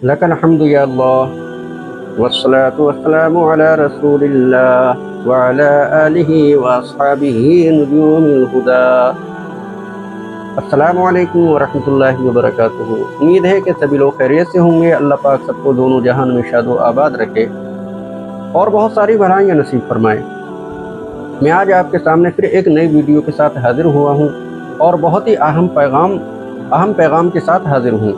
लकल हम्दु या अल्लाह वस्सलातु वस्सलामु अला रसूलिल्लाह व अला आलिहि व अस्हाबिहि नुजूमिल हुदा। अस्सलामु अलैकुम व रहमतुल्लाहि व बरकातुहू। उम्मीद है कि सभी लोग खैरियत से होंगे। अल्लाह पाक सबको दोनों जहान में शादो आबाद रखे और बहुत सारी भलाइयाँ नसीब फरमाए। मैं आज आपके सामने फिर एक नई वीडियो के साथ हाजिर हुआ हूँ और बहुत ही अहम पैगाम के साथ हाजिर हूँ।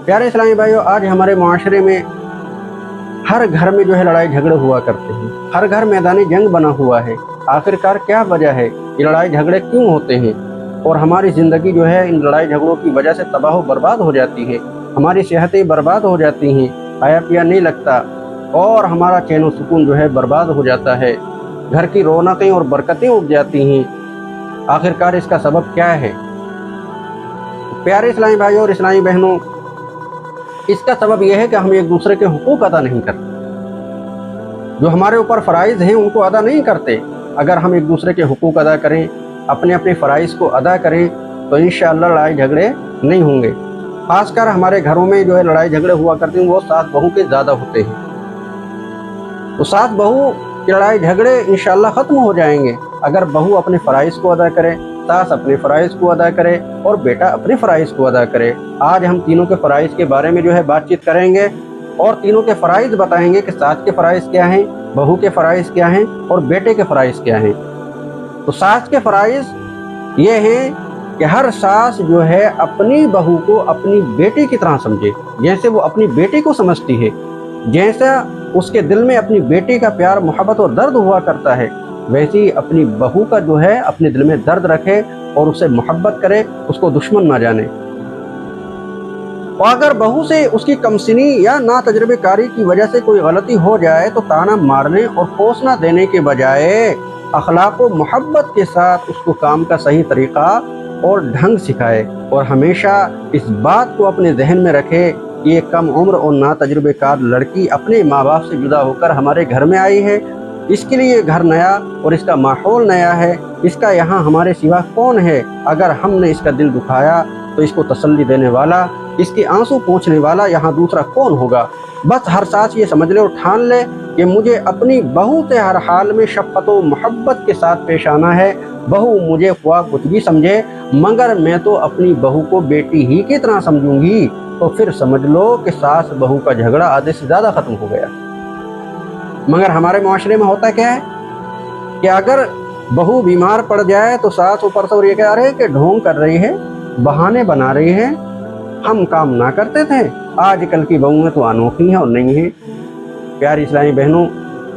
प्यारे इस्लामी भाइयों, आज हमारे माशरे में हर घर में जो है लड़ाई झगड़े हुआ करते हैं। हर घर मैदानी जंग बना हुआ है। आखिरकार क्या वजह है, ये लड़ाई झगड़े क्यों होते हैं और हमारी ज़िंदगी जो है इन लड़ाई झगड़ों की वजह से तबाह बर्बाद हो जाती है। हमारी सेहतें बर्बाद हो जाती हैं, खाया पिया नहीं लगता और हमारा चैन व सुकून जो है बर्बाद हो जाता है। घर की रौनकें और बरकतें उग जाती हैं। आखिरकार इसका सबब क्या है? प्यारे इस्लामी भाइयों और इस्लामी बहनों, इसका सबब यह है कि हम एक दूसरे के हुकूक अदा नहीं करते। जो हमारे ऊपर फ़राइज़ हैं उनको अदा नहीं करते। अगर हम एक दूसरे के हुकूक अदा करें, अपने अपने फ़राइज़ को अदा करें, तो इंशाअल्लाह लड़ाई झगड़े नहीं होंगे। ख़ासकर हमारे घरों में जो है लड़ाई झगड़े हुआ करते हैं वो सास बहू के ज़्यादा होते हैं। तो सास बहू की लड़ाई झगड़े इंशाअल्लाह ख़त्म हो जाएंगे अगर बहू अपने फ़राइज़ को अदा करे, सास अपने फ़राइज़ को अदा करे और बेटा अपने फ़राइज़ को अदा करे। आज हम तीनों के फ़राइज़ के बारे में जो है बातचीत करेंगे और तीनों के फ़राइज़ बताएंगे कि सास के फ़राइज़ क्या हैं, बहू के फ़राइज़ क्या हैं और बेटे के फ़राइज़ क्या हैं। तो सास के फ़राइज़ ये हैं कि हर सास जो है अपनी बहू को अपनी बेटी की तरह समझे। जैसे वो अपनी बेटी को समझती है, जैसा उसके दिल में अपनी बेटी का प्यार, मोहब्बत और दर्द हुआ करता है, वैसे ही अपनी बहू का जो है अपने दिल में दर्द रखे और उससे मोहब्बत करे, उसको दुश्मन ना जाने। और अगर बहू से उसकी कमसिनी या ना तजर्बेकारी की वजह से कोई गलती हो जाए तो ताना मारने और कोसना देने के बजाय अखलाक व मोहब्बत के साथ उसको काम का सही तरीका और ढंग सिखाए और हमेशा इस बात को अपने जहन में रखे कि ये कम उम्र और ना तजुर्बेकार लड़की अपने माँ बाप से जुदा होकर हमारे घर में आई है। इसके लिए घर नया और इसका माहौल नया है। इसका यहाँ हमारे सिवा कौन है? अगर हमने इसका दिल दुखाया तो इसको तसल्ली देने वाला, इसके आंसू पोंछने वाला यहाँ दूसरा कौन होगा? बस हर सास ये समझ ले और ठान ले कि मुझे अपनी बहू से हर हाल में शफ़क़त व मोहब्बत के साथ पेश आना है। बहू मुझे ख्वाह कुछ भी समझे, मगर मैं तो अपनी बहू को बेटी ही की तरह समझूंगी। तो फिर समझ लो कि सास बहू का झगड़ा आधे से ज़्यादा ख़त्म हो गया। मगर हमारे माशरे में होता क्या है कि अगर बहू बीमार पड़ जाए तो सास ऊपर से और ये कह रहे कि ढोंग कर रही है, बहाने बना रही है, हम काम ना करते थे, आजकल की बहुएं तो अनोखी हैं और नहीं हैं। प्यारी इस्लामी बहनों,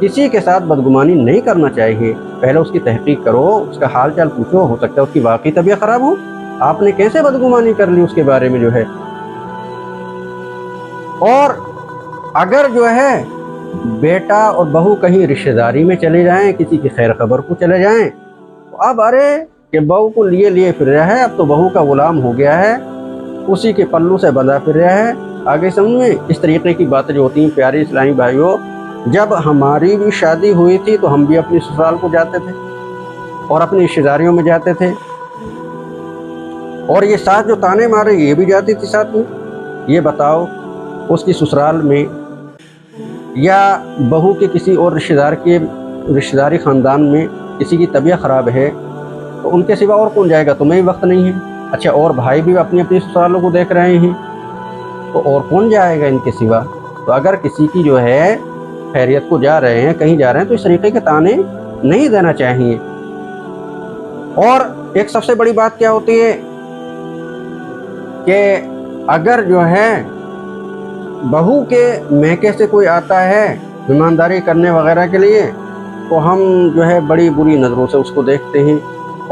किसी के साथ बदगुमानी नहीं करना चाहिए। पहले उसकी तहकीक करो, उसका हाल चाल पूछो, हो सकता है उसकी वाकई तबीयत ख़राब हो। आपने कैसे बदगुमानी कर ली उसके बारे में जो है। और अगर जो है बेटा और बहू कहीं रिश्तेदारी में चले जाएं, किसी की खैर खबर को चले जाएं, तो अब अरे कि बहू को लिए लिए फिर रहा है, अब तो बहू का गुलाम हो गया है, उसी के पल्लू से बंधा फिर रहा है। आगे समझ में इस तरीके की बातें जो होती हैं। प्यारे इस्लामी भाइयों, जब हमारी भी शादी हुई थी तो हम भी अपनी ससुराल को जाते थे और अपनी रिश्तेदारियों में जाते थे, और ये सास जो ताने मारे ये भी जाती थी साथ में। ये बताओ, उसकी ससुराल में या बहू के किसी और रिश्तेदारी ख़ानदान में किसी की तबीयत ख़राब है तो उनके सिवा और कौन जाएगा? तुम्हें भी वक्त नहीं है। अच्छा, और भाई भी अपनी अपनी ससुरालों को देख रहे हैं तो और कौन जाएगा इनके सिवा? तो अगर किसी की जो है खैरियत को जा रहे हैं, कहीं जा रहे हैं, तो इस तरीके के ताने नहीं देना चाहिए। और एक सबसे बड़ी बात क्या होती है कि अगर जो है बहू के मैके से कोई आता है ईमानदारी करने वगैरह के लिए, तो हम जो है बड़ी बुरी नज़रों से उसको देखते हैं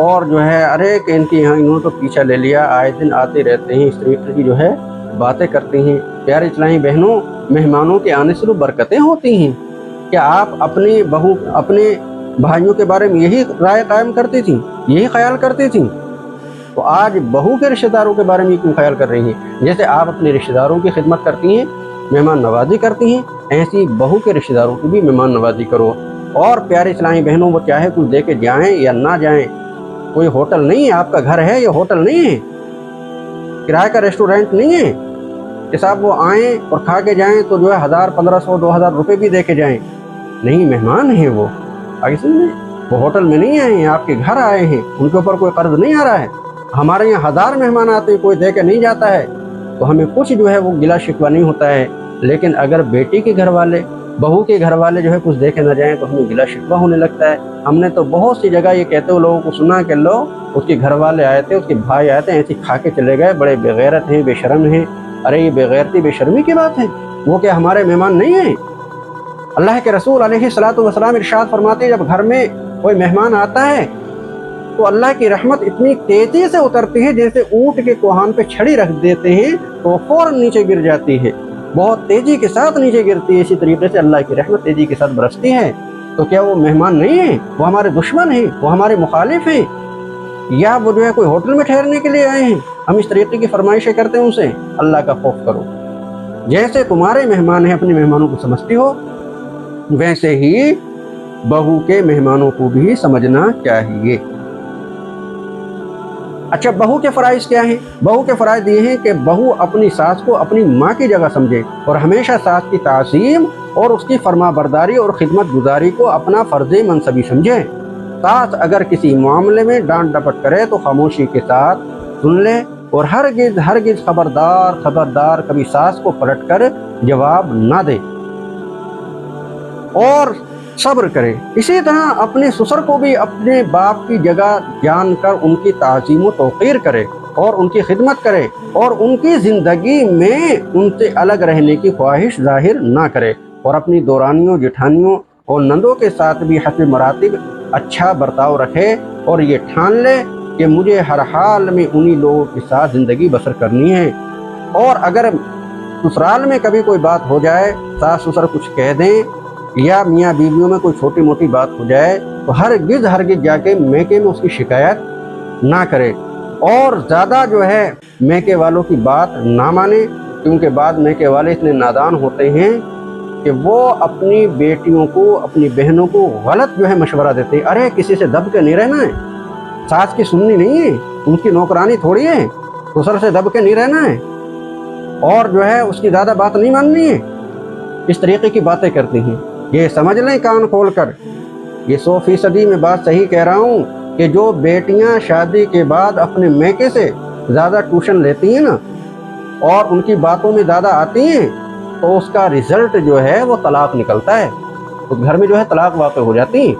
और जो है अरे कि इनके यहाँ इन्होंने तो पीछा ले लिया, आए दिन आते रहते हैं, इस तरीके की जो है बातें करते हैं। प्यारे इस्लामी बहनों, मेहमानों के आने से तो बरकतें होती हैं। क्या आप अपनी बहू, अपने भाइयों के बारे में यही राय कायम करती थी, यही ख्याल करती थी? तो आज बहू के रिश्तेदारों के बारे में क्यों ख्याल कर रही हैं? जैसे आप अपने रिश्तेदारों की खिदमत करती हैं, मेहमान नवाजी करती हैं, ऐसी बहू के रिश्तेदारों की भी मेहमान नवाजी करो। और प्यारे इस्लामी बहनों, वो चाहे कुछ दे के जाएँ या ना जाएँ, कोई होटल नहीं है, आपका घर है, ये होटल नहीं है, किराए का रेस्टोरेंट नहीं है। कि साहब वो आएँ और खा के जाएँ तो जो है 1000, 1500, 2000 रुपये भी दे के जाएँ। नहीं, मेहमान हैं वो, आगे समझे, वो होटल में नहीं आए हैं, आपके घर आए हैं, उनके ऊपर कोई कर्ज नहीं आ रहा है। हमारे यहाँ 1000 मेहमान आते हैं, कोई दे के नहीं जाता है, तो हमें कुछ जो है वो गिला शिकवा नहीं होता है। लेकिन अगर बेटी के घर वाले, बहू के घर वाले जो है कुछ दे के न जाएँ तो हमें गिला शिकवा होने लगता है। हमने तो बहुत सी जगह ये कहते हुए लोगों को सुना कि लो उसके घर वाले आए थे, उसके भाई आए थे, ऐसे खा के चले गए, बड़े बेगैरत हैं, बेशर्म हैं। अरे ये बेगैरती बेशर्मी की बात है, वो क्या हमारे मेहमान नहीं हैं? अल्लाह के रसूल अलैहिस्सलातु वस्सलाम इरशाद फरमाते हैं, जब घर में कोई मेहमान आता है तो अल्लाह की रहमत इतनी तेजी से उतरती है, जैसे ऊंट के कोहान पे छड़ी रख देते हैं तो फौरन नीचे गिर जाती है, बहुत तेजी के साथ नीचे गिरती है। इसी तरीके से अल्लाह की रहमत तेजी के साथ बरसती है। तो क्या वो मेहमान नहीं है? वो हमारे दुश्मन हैं, वो हमारे मुखालिफ हैं, या वो जो है कोई होटल में ठहरने के लिए आए हैं? हम इस तरीके की फरमाइशें करते हैं उनसे। अल्लाह का खौफ करो, जैसे तुम्हारे मेहमान हैं अपने मेहमानों को समझती हो, वैसे ही बहू के मेहमानों को भी समझना चाहिए। अच्छा, बहू के फ़राइज़ क्या हैं? बहू के फ़राइज़ ये हैं कि बहू अपनी सास को अपनी माँ की जगह समझे और हमेशा सास की ताज़ीम और उसकी फरमाबरदारी और खिदमत गुजारी को अपना फ़र्ज़ मनसबी समझे। सास अगर किसी मामले में डांट डपट करे तो खामोशी के साथ सुन ले और हरगिज़ खबरदार कभी सास को पलट कर जवाब ना दे और सब्र करे। इसी तरह अपने ससुर को भी अपने बाप की जगह जानकर उनकी ताज़ीम व तौक़ीर करे और उनकी खिदमत करे और उनकी ज़िंदगी में उनसे अलग रहने की ख्वाहिश ज़ाहिर ना करे और अपनी दौरानियों, जेठानियों और नंदों के साथ भी हस्ब मरातिब अच्छा बर्ताव रखे और ये ठान ले कि मुझे हर हाल में उन्हीं लोगों के साथ ज़िंदगी बसर करनी है। और अगर ससुराल में कभी कोई बात हो जाए, सास ससुर कुछ कह दें या मियाँ बीवियों में कोई छोटी मोटी बात हो जाए तो हरगिज़ जाके मैके में उसकी शिकायत ना करे और ज़्यादा जो है मैके वालों की बात ना माने, क्योंकि बाद मैके वाले इतने नादान होते हैं कि वो अपनी बेटियों को, अपनी बहनों को गलत जो है मशवरा देते हैं। अरे किसी से दब के नहीं रहना है, सास की सुननी नहीं है, उनकी नौकरानी थोड़ी है, ससुर से दब के नहीं रहना है और जो है उसकी ज़्यादा बात नहीं माननी है। इस तरीके की बातें करती हैं। ये समझ लें कान खोल कर, ये 100% में बात सही कह रहा हूँ कि जो बेटियाँ शादी के बाद अपने मैके से ज़्यादा ट्यूशन लेती हैं ना और उनकी बातों में ज़्यादा आती हैं तो उसका रिजल्ट जो है वो तलाक निकलता है, उस घर में जो है तलाक वाक़ई हो जाती है।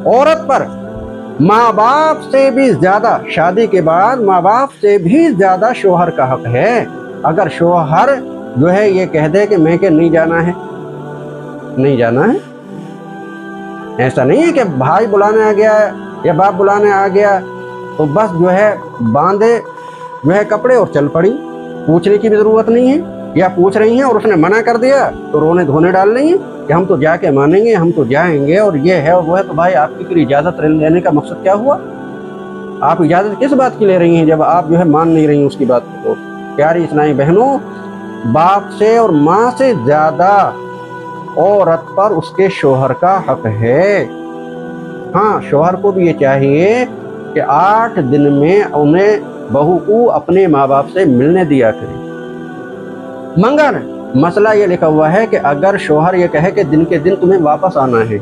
औरत पर माँ बाप से भी ज़्यादा, शादी के बाद माँ बाप से भी ज़्यादा शोहर का हक है। अगर शोहर जो है ये कह दे कि मैके नहीं जाना है, नहीं जाना है, ऐसा नहीं है कि भाई बुलाने आ गया या बाप बुलाने आ गया तो बस जो है बांधे जो है कपड़े और चल पड़ी, पूछने की भी ज़रूरत नहीं है। या पूछ रही हैं और उसने मना कर दिया तो रोने धोने डाल रही हैं कि हम तो जाके मानेंगे, हम तो जाएंगे और ये है और वो है। तो भाई आपकी फिर इजाज़त लेने का मकसद क्या हुआ? आप इजाज़त किस बात की ले रही हैं जब आप जो है मान नहीं रही हैं उसकी बात को? तो प्यारी इस्लामी बहनों, बाप से और माँ से ज़्यादा औरत पर उसके शोहर का हक है। हाँ, शोहर को भी ये चाहिए कि 8 दिन में उन्हें बहू को अपने माँ बाप से मिलने दिया करें। मगर मसला ये लिखा हुआ है कि अगर शोहर ये कहे कि दिन के दिन तुम्हें वापस आना है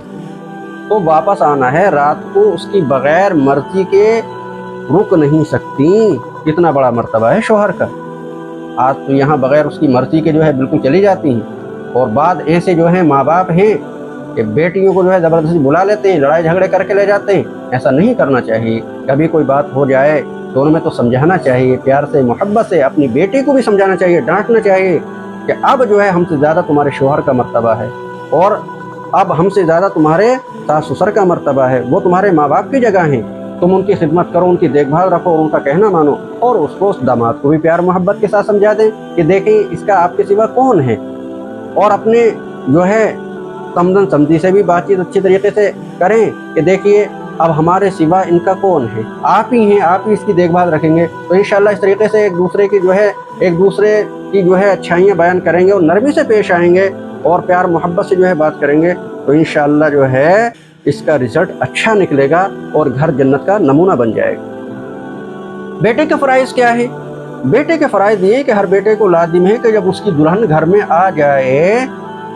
तो वापस आना है, रात को उसकी बग़ैर मर्जी के रुक नहीं सकती। कितना बड़ा मर्तबा है शोहर का। आज तो यहाँ बग़ैर उसकी मर्जी के जो है बिल्कुल चली जाती हैं और बाद ऐसे जो है माँ बाप हैं कि बेटियों को जो है ज़बरदस्ती बुला लेते हैं, लड़ाई झगड़े करके ले जाते हैं। ऐसा नहीं करना चाहिए। कभी कोई बात हो जाए तो उनमें तो समझाना चाहिए, प्यार से, मोहब्बत से। अपनी बेटी को भी समझाना चाहिए, डांटना चाहिए कि अब जो है हमसे ज़्यादा तुम्हारे शोहर का मर्तबा है और अब हमसे ज़्यादा तुम्हारे सास ससुर का मर्तबा है। वो तुम्हारे माँ बाप की जगह हैं, तुम उनकी खिदमत करो, उनकी देखभाल रखो और उनका कहना मानो। और उसको, उस दामाद को भी प्यार मोहब्बत के साथ समझा दें कि देखें इसका आपके सिवा कौन है। और अपने जो है समझन समझी से भी बातचीत अच्छी तरीके से करें कि देखिए अब हमारे सिवा इनका कौन है, आप ही हैं, आप ही इसकी देखभाल रखेंगे। तो इंशाल्लाह इस तरीके से एक दूसरे की जो है अच्छाइयाँ बयान करेंगे और नरमी से पेश आएंगे और प्यार मोहब्बत से जो है बात करेंगे तो इंशाल्लाह जो है इसका रिजल्ट अच्छा निकलेगा और घर जन्नत का नमूना बन जाएगा। बेटे का फ़राइज़ क्या है? بیٹے کے فرائض یہ کہ ہر بیٹے کو لازم ہے کہ جب اس کی دلہن گھر میں آ جائے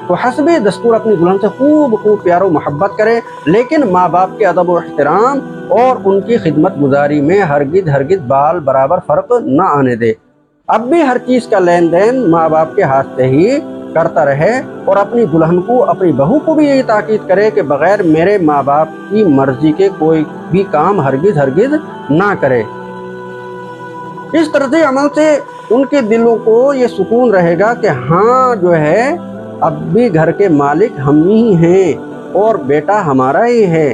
تو حسب دستور اپنی دلہن سے خوب پیار و محبت کرے، لیکن ماں باپ کے ادب و احترام اور ان کی خدمت گزاری میں ہرگز بال برابر فرق نہ آنے دے۔ اب بھی ہر چیز کا لین دین ماں باپ کے ہاتھ سے ہی کرتا رہے، اور اپنی دلہن کو، اپنی بہو کو بھی یہی تاکید کرے کہ بغیر میرے ماں باپ کی مرضی کے کوئی بھی کام ہرگز نہ کرے۔ اس طرز عمل سے ان کے دلوں کو یہ سکون رہے گا کہ ہاں جو ہے اب بھی گھر کے مالک ہم ہی ہیں اور بیٹا ہمارا ہی ہے۔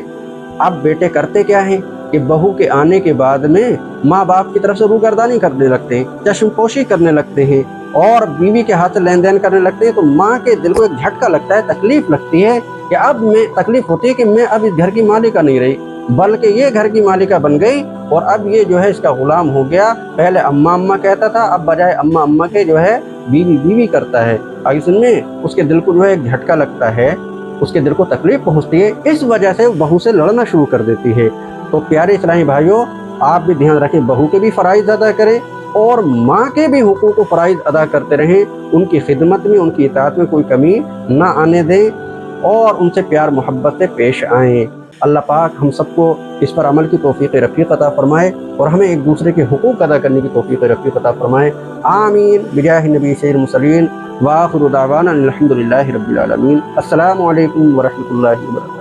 اب بیٹے کرتے کیا ہیں کہ بہو کے آنے کے بعد میں ماں باپ کی طرف سے روگردانی کرنے لگتے ہیں، چشم پوشی کرنے لگتے ہیں اور بیوی کے ہاتھ سے لین دین کرنے لگتے ہیں، تو ماں کے دل کو ایک جھٹکا لگتا ہے، تکلیف لگتی ہے کہ اب میں تکلیف ہوتی ہے کہ میں اب اس گھر کی مالکہ نہیں رہی بلکہ یہ گھر کی مالکہ بن گئی، اور اب یہ جو ہے اس کا غلام ہو گیا۔ پہلے اماں کہتا تھا، اب بجائے اماں کے جو ہے بیوی کرتا ہے۔ ایسے میں اس کے دل کو جو ہے ایک جھٹکا لگتا ہے، اس کے دل کو تکلیف پہنچتی ہے، اس وجہ سے بہو سے لڑنا شروع کر دیتی ہے۔ تو پیارے اسلامی بھائیوں، آپ بھی دھیان رکھیں، بہو کے بھی فرائض ادا کریں اور ماں کے بھی حقوق و فرائض ادا کرتے رہیں، ان کی خدمت میں، ان کی اطاعت میں کوئی کمی نہ آنے دیں اور ان سے پیار محبت سے پیش آئیں۔ اللہ پاک ہم سب کو اس پر عمل کی توفیق رفیق عطا فرمائے اور ہمیں ایک دوسرے کے حقوق ادا کرنے کی توفیق رفیق عطا فرمائے۔ آمین بجاہ نبی سید المرسلین، وآخر دعوانا الحمدللہ رب العالمین۔ السلام علیکم ورحمۃ اللہ وبرکاتہ۔